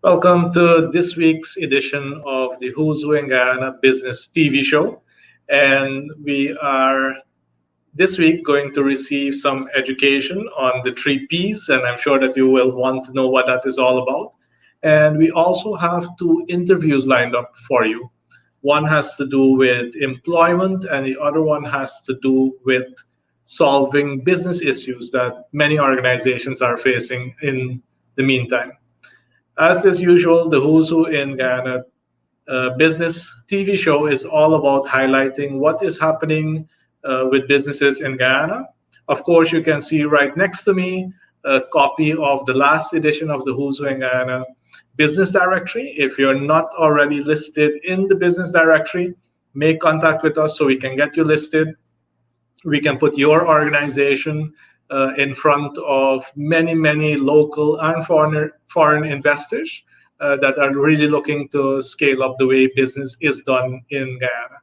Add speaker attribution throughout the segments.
Speaker 1: Welcome to this week's edition of the Who's Who in Guyana Business TV show. And we are this week going to receive some education on the three P's, and I'm sure that you will want to know what that is all about. And we also have two interviews lined up for you. One has to do with employment, and the other one has to do with solving business issues that many organizations are facing in the meantime. As is usual, the Who's Who in Guyana business TV show is all about highlighting what is happening with businesses in Guyana. Of course, you can see right next to me a copy of the last edition of the Who's Who in Guyana business directory. If you're not already listed in the business directory, make contact with us so we can get you listed. We can put your organization in front of many, many local and foreign investors that are really looking to scale up the way business is done in Guyana.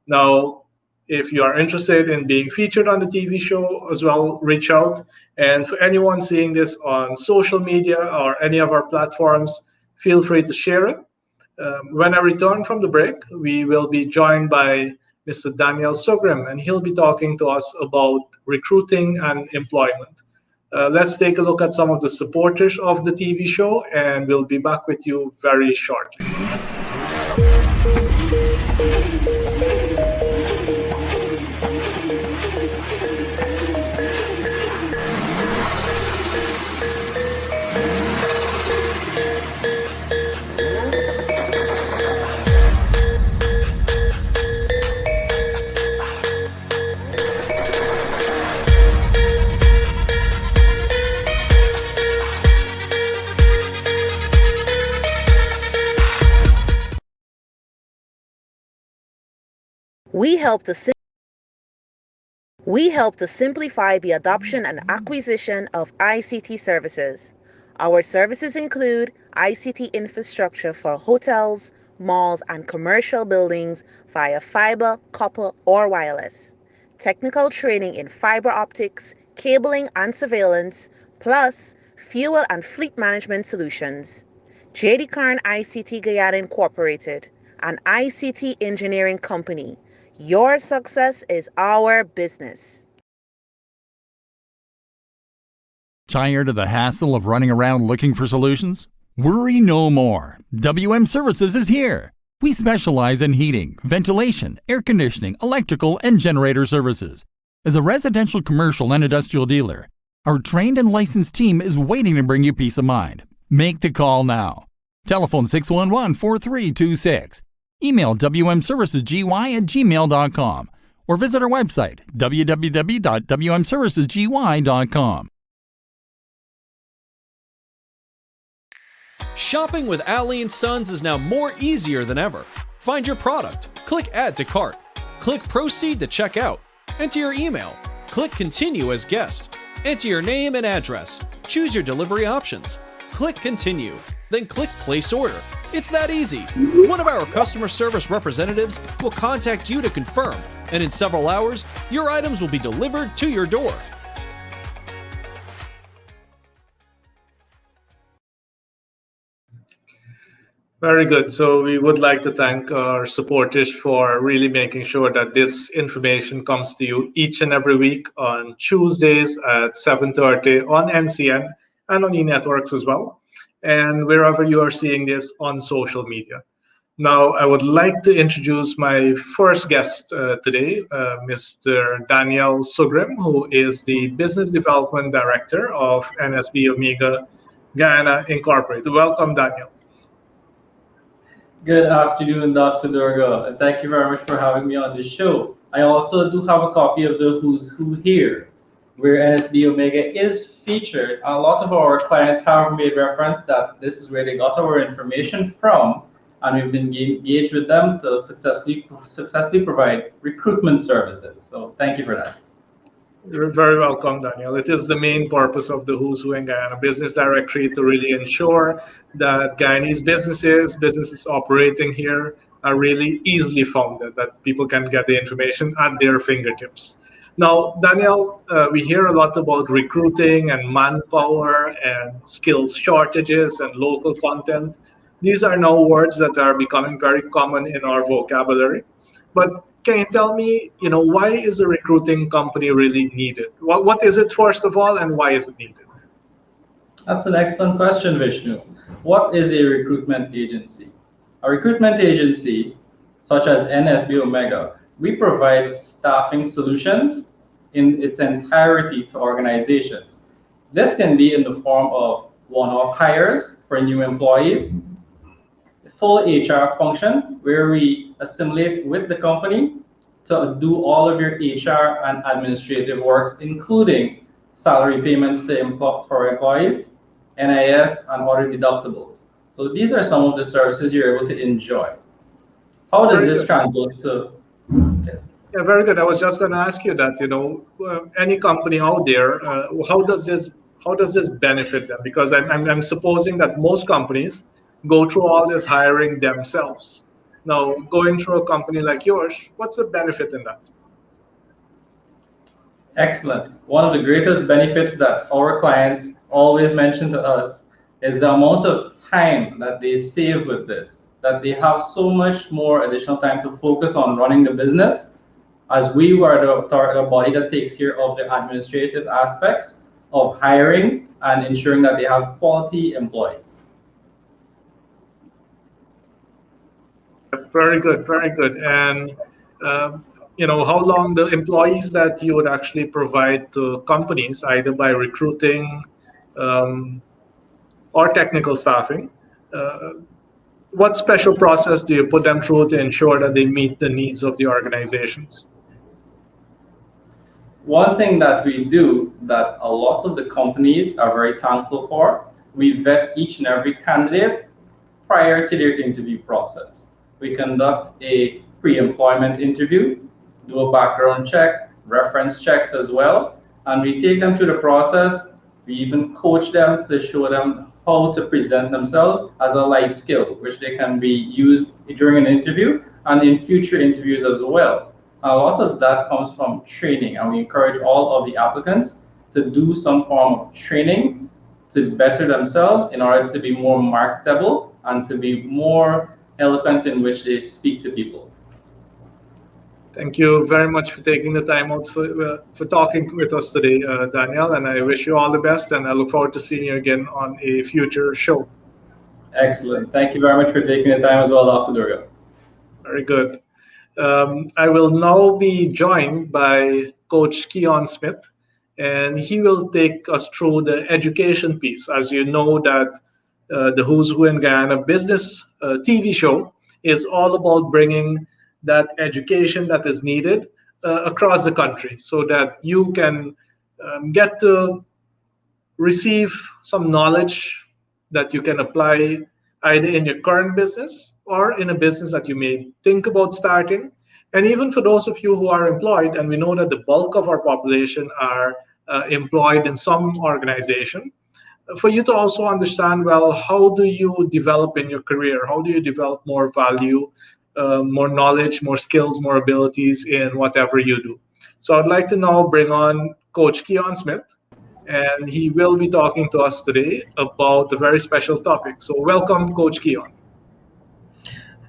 Speaker 1: Now, if you are interested in being featured on the TV show as well, reach out. And for anyone seeing this on social media or any of our platforms, feel free to share it. When I return from the break, we will be joined by Mr. Daniel Sugrim, and he'll be talking to us about recruiting and employment. Let's take a look at some of the supporters of the TV show, and we'll be back with you very shortly.
Speaker 2: We help to simplify the adoption and acquisition of ICT services. Our services include ICT infrastructure for hotels, malls, and commercial buildings via fiber, copper, or wireless, technical training in fiber optics, cabling, and surveillance, plus fuel and fleet management solutions. JD Karn ICT Guyana Incorporated, an ICT engineering company. Your success is our business.
Speaker 3: Tired of the hassle of running around looking for solutions? Worry no more. WM Services is here. We specialize in heating, ventilation, air conditioning, electrical, and generator services. As a residential, commercial, and industrial dealer, our trained and licensed team is waiting to bring you peace of mind. Make the call now. Telephone 611-4326. Email wmservicesgy@gmail.com or visit our website, www.wmservicesgy.com.
Speaker 4: Shopping with Ali & Sons is now more easier than ever. Find your product, click Add to Cart, click Proceed to check out, enter your email, click Continue as guest, enter your name and address, choose your delivery options, click Continue, then click Place Order. It's that easy. One of our customer service representatives will contact you to confirm, and in several hours, your items will be delivered to your door.
Speaker 1: Very good. So we would like to thank our supporters for really making sure that this information comes to you each and every week on Tuesdays at 7:30 on NCN and on e-networks as well, and wherever you are seeing this on social media. Now, I would like to introduce my first guest today, Mr. Daniel Sugrim, who is the Business Development Director of NSBOmega Guyana Inc. Welcome, Daniel.
Speaker 5: Good afternoon, Dr. Durga, and thank you very much for having me on the show. I also do have a copy of the Who's Who here, where NSBOmega is featured. A lot of our clients have made reference that this is where they got our information from, and we've been engaged with them to successfully provide recruitment services. So thank you for that.
Speaker 1: You're very welcome, Daniel. It is the main purpose of the Who's Who in Guyana Business Directory to really ensure that Guyanese businesses operating here are really easily found, that people can get the information at their fingertips. Now, Daniel, we hear a lot about recruiting and manpower and skills shortages and local content. These are now words that are becoming very common in our vocabulary. But can you tell me, why is a recruiting company really needed? What is it, first of all, and why is it needed?
Speaker 5: That's an excellent question, Vishnu. What is a recruitment agency? A recruitment agency, such as NSBOmega, we provide staffing solutions in its entirety to organizations. This can be in the form of one-off hires for new employees, full HR function where we assimilate with the company to do all of your HR and administrative works, including salary payments for employees, NIS, and other deductibles. So these are some of the services you're able to enjoy. How does this translate to? Yes.
Speaker 1: Yeah, very good. I was just going to ask you that. Any company out there, how does this benefit them? Because I'm supposing that most companies go through all this hiring themselves. Now, going through a company like yours, what's the benefit in that?
Speaker 5: Excellent. One of the greatest benefits that our clients always mention to us is the amount of time that they save with this, that they have so much more additional time to focus on running the business, as we were the body that takes care of the administrative aspects of hiring and ensuring that they have quality employees.
Speaker 1: Very good, very good. And how long the employees that you would actually provide to companies, either by recruiting or technical staffing, what special process do you put them through to ensure that they meet the needs of the organizations?
Speaker 5: One thing that we do that a lot of the companies are very thankful for, we vet each and every candidate prior to their interview process. We conduct a pre-employment interview, do a background check, reference checks as well, and we take them through the process. We even coach them to show them how to present themselves as a life skill, which they can be used during an interview and in future interviews as well. A lot of that comes from training, and we encourage all of the applicants to do some form of training to better themselves in order to be more marketable and to be more eloquent in which they speak to people.
Speaker 1: Thank you very much for taking the time out for talking with us today, Daniel, and I wish you all the best, and I look forward to seeing you again on a future show.
Speaker 5: Excellent. Thank you very much for taking the time as well, Dr. Durga.
Speaker 1: Very good. I will now be joined by Coach Keon Smith, and he will take us through the education piece. As you know, that the Who's Who in Guyana business TV show is all about bringing that education that is needed across the country so that you can get to receive some knowledge that you can apply either in your current business or in a business that you may think about starting. And even for those of you who are employed, and we know that the bulk of our population are employed in some organization, for you to also understand, well, how do you develop in your career? How do you develop more value, more knowledge, more skills, more abilities in whatever you do? So I'd like to now bring on Coach Keon Smith, and he will be talking to us today about a very special topic. So welcome, Coach Keon.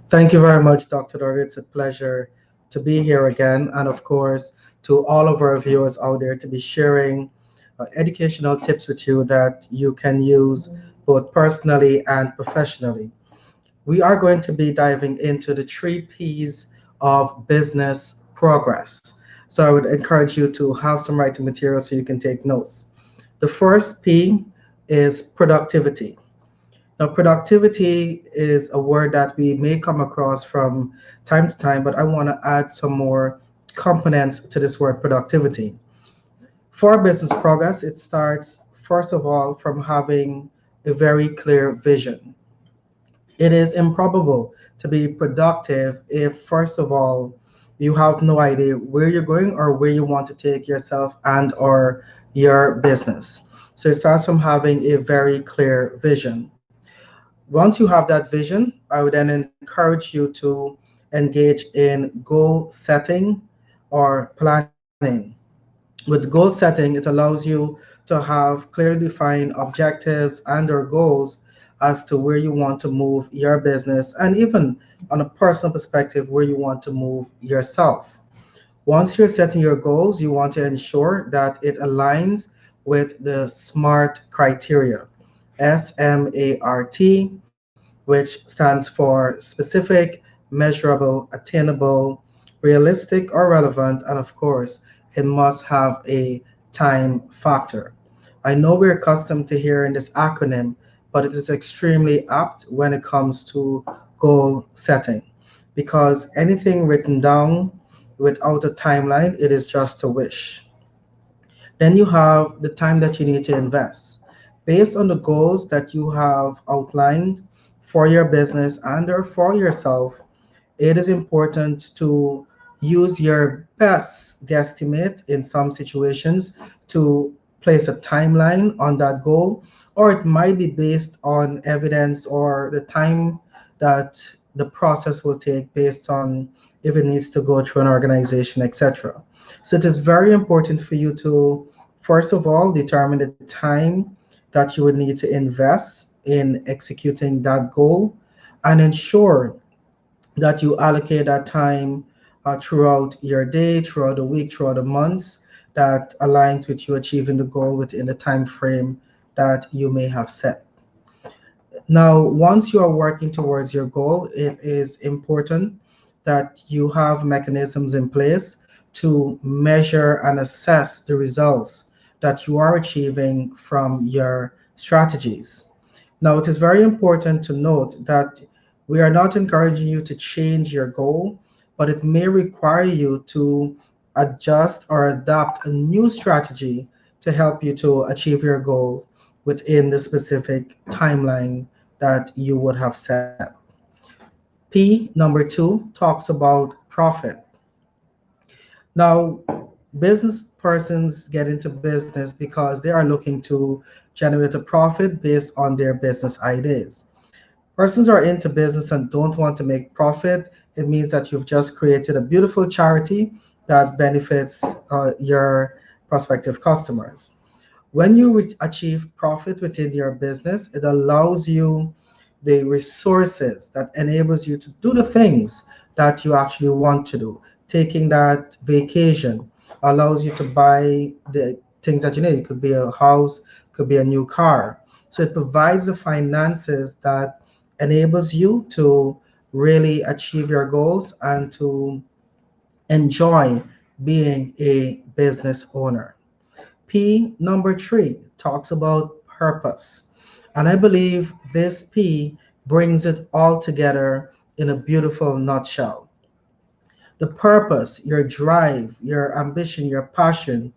Speaker 6: Thank you very much, Dr. Durga. It's a pleasure to be here again, and of course, to all of our viewers out there, to be sharing educational tips with you that you can use both personally and professionally. We are going to be diving into the 3 P's of business progress. So I would encourage you to have some writing material so you can take notes. The first P is productivity. Now, productivity is a word that we may come across from time to time, but I want to add some more components to this word productivity. For business progress, it starts, first of all, from having a very clear vision. It is improbable to be productive if, first of all, you have no idea where you're going or where you want to take yourself and or your business. So it starts from having a very clear vision. Once you have that vision, I would then encourage you to engage in goal setting or planning. With goal setting, it allows you to have clearly defined objectives and or goals as to where you want to move your business, and even on a personal perspective, where you want to move yourself. Once you're setting your goals, you want to ensure that it aligns with the SMART criteria. SMART, which stands for specific, measurable, attainable, realistic or relevant, and of course, it must have a time factor. I know we're accustomed to hearing this acronym, but it is extremely apt when it comes to goal setting because anything written down without a timeline, it is just a wish. Then you have the time that you need to invest. Based on the goals that you have outlined for your business and or for yourself, it is important to use your best guesstimate in some situations to place a timeline on that goal, or it might be based on evidence or the time that the process will take based on if it needs to go through an organization, etc. So it is very important for you to, first of all, determine the time that you would need to invest in executing that goal and ensure that you allocate that time throughout your day, throughout the week, throughout the months that aligns with you achieving the goal within the time frame that you may have set. Now, once you are working towards your goal, it is important that you have mechanisms in place to measure and assess the results that you are achieving from your strategies. Now, it is very important to note that we are not encouraging you to change your goal, but it may require you to adjust or adapt a new strategy to help you to achieve your goals within the specific timeline that you would have set. P, number two, talks about profit. Now, business persons get into business because they are looking to generate a profit based on their business ideas. Persons are into business and don't want to make profit, it means that you've just created a beautiful charity that benefits your prospective customers. When you achieve profit within your business, it allows you the resources that enables you to do the things that you actually want to do. Taking that vacation allows you to buy the things that you need. It could be a house, could be a new car. So it provides the finances that enables you to really achieve your goals and to enjoy being a business owner. P, number three, talks about purpose. And I believe this P brings it all together in a beautiful nutshell. The purpose, your drive, your ambition, your passion,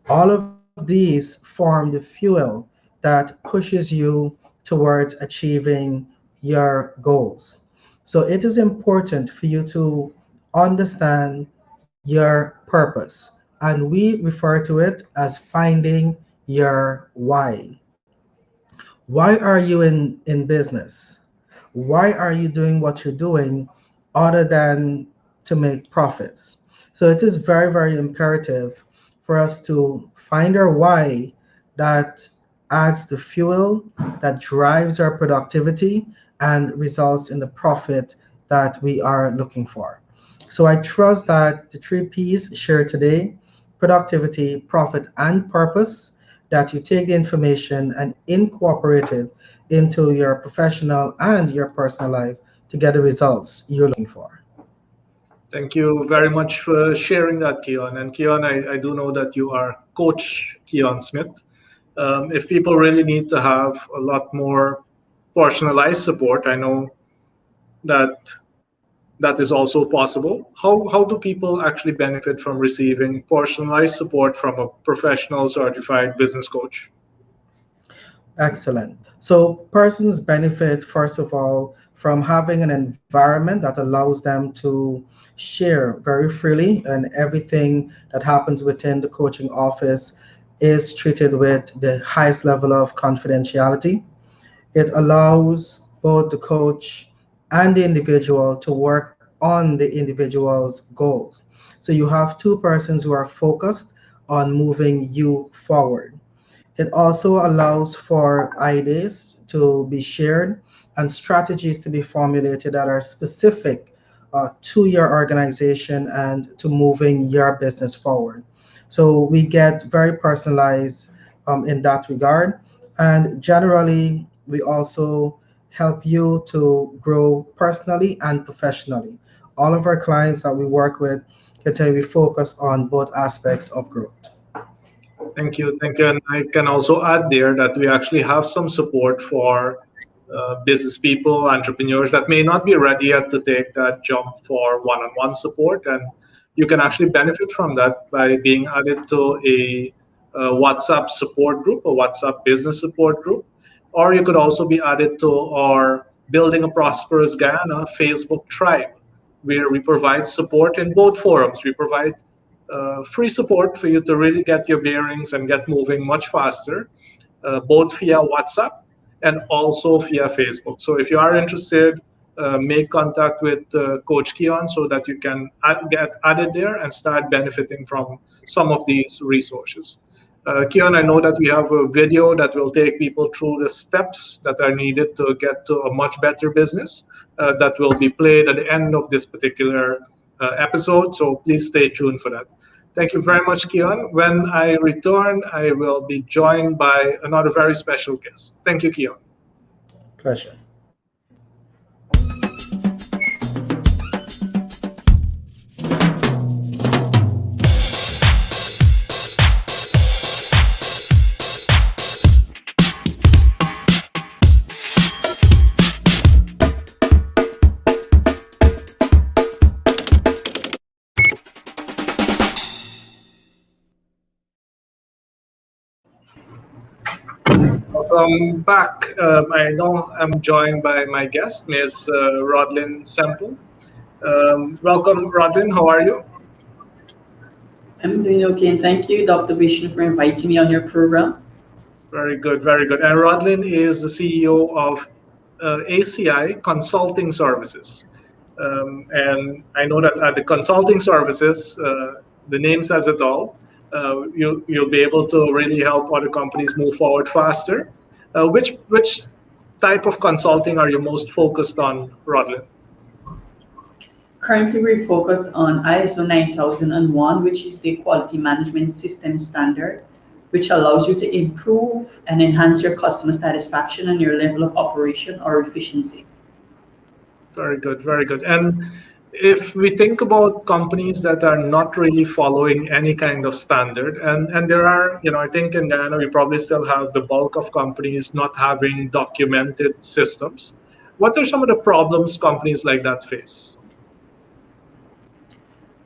Speaker 6: all of these form the fuel that pushes you towards achieving your goals. So it is important for you to understand your purpose, and we refer to it as finding your why. Why are you in business? Why are you doing what you're doing other than to make profits? So it is very, very imperative for us to find our why that adds the fuel that drives our productivity and results in the profit that we are looking for. So I trust that the three P's shared today, productivity, profit, and purpose, that you take the information and incorporate it into your professional and your personal life to get the results you're looking for.
Speaker 1: Thank you very much for sharing that, Keon. And Keon, I do know that you are Coach Keon Smith. If people really need to have a lot more personalized support, I know that that is also possible. How do people actually benefit from receiving personalized support from a professional certified business coach?
Speaker 6: Excellent. So persons benefit, first of all, from having an environment that allows them to share very freely, and everything that happens within the coaching office is treated with the highest level of confidentiality. It allows both the coach and the individual to work on the individual's goals. So you have two persons who are focused on moving you forward. It also allows for ideas to be shared and strategies to be formulated that are specific to your organization and to moving your business forward. So we get very personalized in that regard. And generally, we also help you to grow personally and professionally. All of our clients that we work with can tell you we focus on both aspects of growth.
Speaker 1: Thank you, thank you. And I can also add there that we actually have some support for business people, entrepreneurs that may not be ready yet to take that jump for one-on-one support. And you can actually benefit from that by being added to a WhatsApp support group, a WhatsApp business support group. Or you could also be added to our Building a Prosperous Guyana Facebook tribe, where we provide support in both forums. We provide free support for you to really get your bearings and get moving much faster, both via WhatsApp and also via Facebook. So if you are interested, make contact with Coach Keon so that you can get added there and start benefiting from some of these resources. Keon, I know that we have a video that will take people through the steps that are needed to get to a much better business that will be played at the end of this particular episode. So please stay tuned for that. Thank you very much, Keon. When I return, I will be joined by another very special guest. Thank you, Keon.
Speaker 6: Pleasure.
Speaker 1: Welcome back. I know I'm joined by my guest, Ms. Rodlyn Semple. Welcome, Rodlyn. How are you?
Speaker 7: I'm doing okay, and thank you, Dr. Vishnu, for inviting me on your program.
Speaker 1: Very good, very good. And Rodlyn is the CEO of ACI Consulting Services. And I know that at the consulting services, the name says it all. You'll be able to really help other companies move forward faster. Which type of consulting are you most focused on, Rodlyn?
Speaker 7: Currently, we're focused on ISO 9001, which is the quality management system standard, which allows you to improve and enhance your customer satisfaction and your level of operation or efficiency.
Speaker 1: Very good, very good. And if we think about companies that are not really following any kind of standard, and there are, I think in Guyana, we probably still have the bulk of companies not having documented systems. What are some of the problems companies like that face?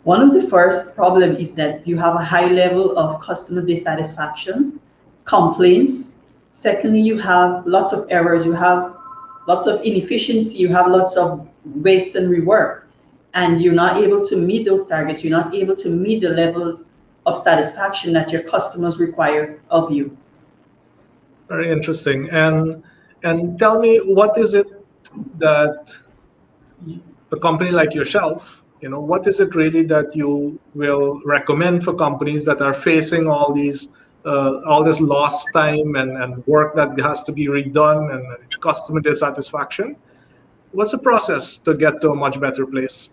Speaker 7: One of the first problems is that you have a high level of customer dissatisfaction, complaints. Secondly, you have lots of errors, you have lots of inefficiency, you have lots of waste and rework, and you're not able to meet those targets. You're not able to meet the level of satisfaction that your customers require of you.
Speaker 1: Very interesting. And tell me, what is it that a company like yourself, what is it really that you will recommend for companies that are facing all this lost time and work that has to be redone and customer dissatisfaction? What's the process to get to a much better place?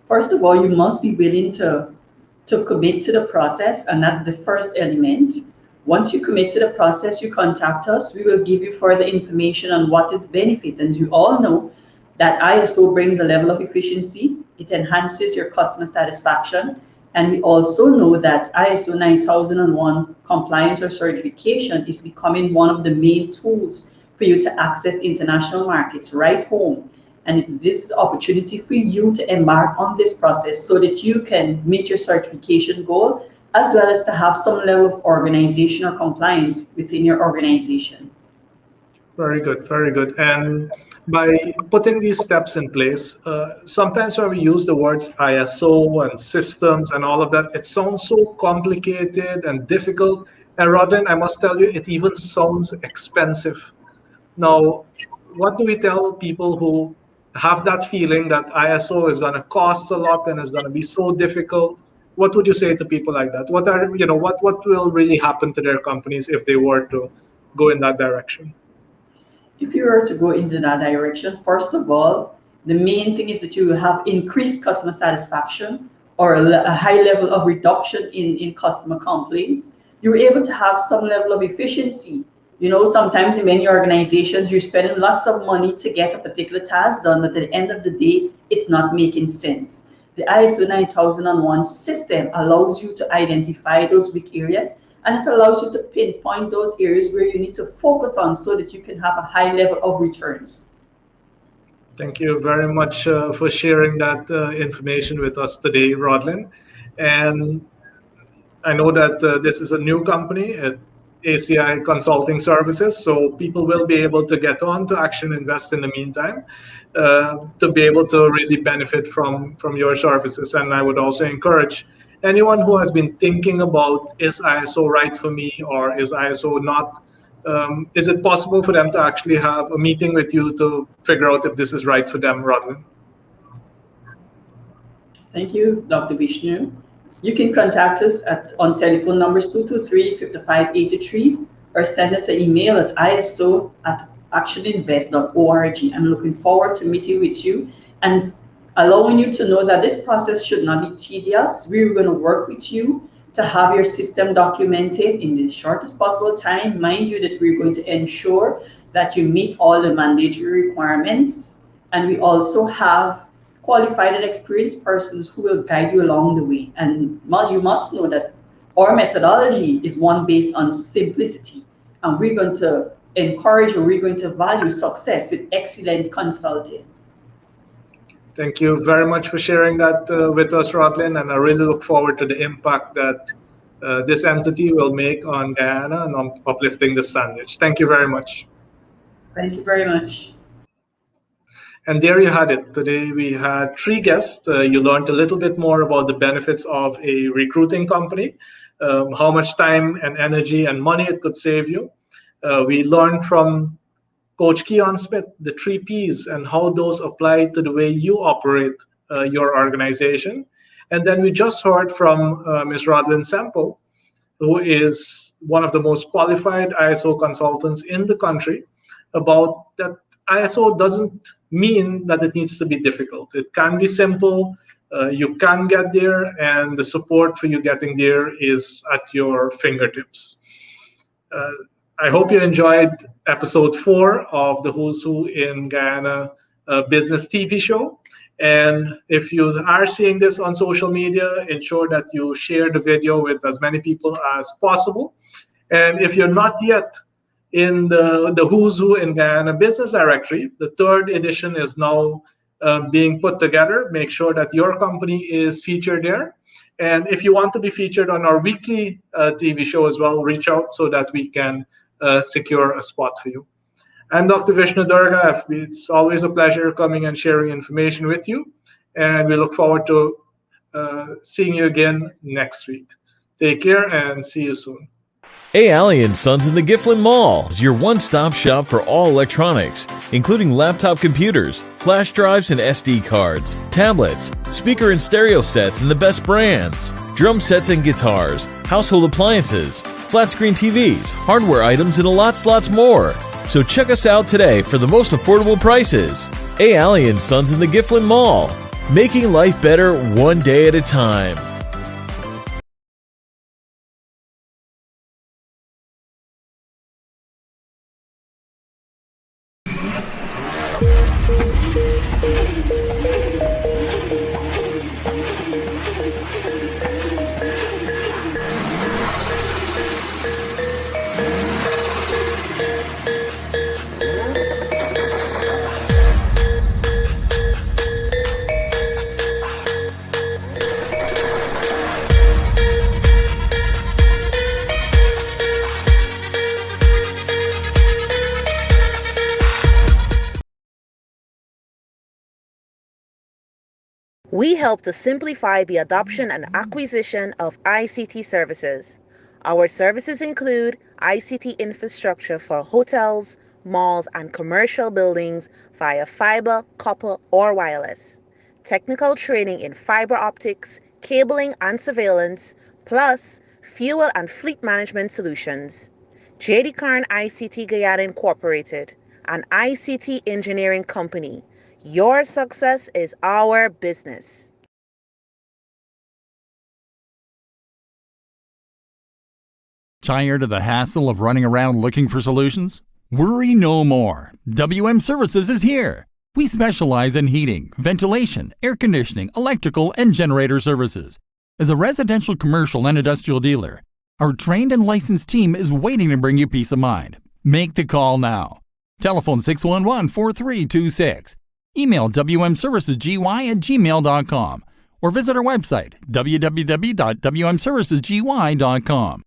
Speaker 7: First of all, you must be willing to commit to the process, and that's the first element. Once you commit to the process, you contact us. We will give you further information on what is the benefit. And you all know that ISO brings a level of efficiency. It enhances your customer satisfaction. And we also know that ISO 9001 compliance or certification is becoming one of the main tools for you to access international markets right home. And this is an opportunity for you to embark on this process so that you can meet your certification goal, as well as to have some level of organization or compliance within your organization.
Speaker 1: Very good, very good. And by putting these steps in place, sometimes when we use the words ISO and systems and all of that, it sounds so complicated and difficult. And Rodlyn, I must tell you, it even sounds expensive. Now, what do we tell people who have that feeling that ISO is going to cost a lot and is going to be so difficult? what would you say to people like that? What will really happen to their companies if they were to go in that direction?
Speaker 7: If you were to go into that direction, first of all, the main thing is that you have increased customer satisfaction or a high level of reduction in customer complaints. You're able to have some level of efficiency. Sometimes in many organizations, you're spending lots of money to get a particular task done, but at the end of the day, it's not making sense. The ISO 9001 system allows you to identify those weak areas, and it allows you to pinpoint those areas where you need to focus on so that you can have a high level of returns.
Speaker 1: Thank you very much for sharing that information with us today, Rodlyn. And I know that this is a new company at ACI Consulting Services, so people will be able to get on to Action Invest in the meantime to be able to really benefit from your services. And I would also encourage anyone who has been thinking about, is ISO right for me, or is ISO not? Is it possible for them to actually have a meeting with you to figure out if this is right for them, Rodlyn?
Speaker 7: Thank you, Dr. Vishnu. You can contact us on telephone numbers 223-5583 or send us an email at iso@actioninvest.org. I'm looking forward to meeting with you and allowing you to know that this process should not be tedious. We're going to work with you to have your system documented in the shortest possible time. Mind you that we're going to ensure that you meet all the mandatory requirements, and we also have qualified and experienced persons who will guide you along the way. And you must know that our methodology is one based on simplicity, and we're going to encourage, or we're going to value success with excellent consulting.
Speaker 1: Thank you very much for sharing that with us, Rodlyn, and I really look forward to the impact that this entity will make on Guyana and on uplifting the standards. Thank you very much.
Speaker 7: Thank you very much.
Speaker 1: And there you had it. Today we had 3 guests. You learned a little bit more about the benefits of a recruiting company, how much time and energy and money it could save you. We learned from Coach Keon Smith, the 3 Ps, and how those apply to the way you operate your organization. And then we just heard from Ms. Rodlyn Semple, who is one of the most qualified ISO consultants in the country, about that ISO doesn't mean that it needs to be difficult. It can be simple. You can get there, and the support for you getting there is at your fingertips. I hope you enjoyed episode 4 of the Who's Who in Guyana Business TV show. And if you are seeing this on social media, ensure that you share the video with as many people as possible. And if you're not yet in the Who's Who in Guyana Business Directory, the 3rd edition is now being put together. Make sure that your company is featured there. And if you want to be featured on our weekly TV show as well, reach out so that we can secure a spot for you. I'm Dr. Vishnu Durga. It's always a pleasure coming and sharing information with you. And we look forward to seeing you again next week. Take care and see you soon.
Speaker 8: ACI Sons in the Gifflin Mall is your one-stop shop for all electronics, including laptop computers, flash drives and SD cards, tablets, speaker and stereo sets and the best brands, drum sets and guitars, household appliances, flat-screen TVs, hardware items, and lots more. So check us out today for the most affordable prices. ACI Sons in the Gifflin Mall, making life better one day at a time.
Speaker 2: We help to simplify the adoption and acquisition of ICT services. Our services include ICT infrastructure for hotels, malls, and commercial buildings via fiber, copper, or wireless, technical training in fiber optics, cabling and surveillance, plus fuel and fleet management solutions. J.D. Karn ICT Guyana Incorporated, an ICT engineering company. Your success is our business.
Speaker 3: Tired of the hassle of running around looking for solutions? Worry no more. WM Services is here. We specialize in heating, ventilation, air conditioning, electrical, and generator services. As a residential, commercial, and industrial dealer, our trained and licensed team is waiting to bring you peace of mind. Make the call now. Telephone 611-4326. Email wmservicesgy@gmail.com or visit our website www.wmservicesgy.com.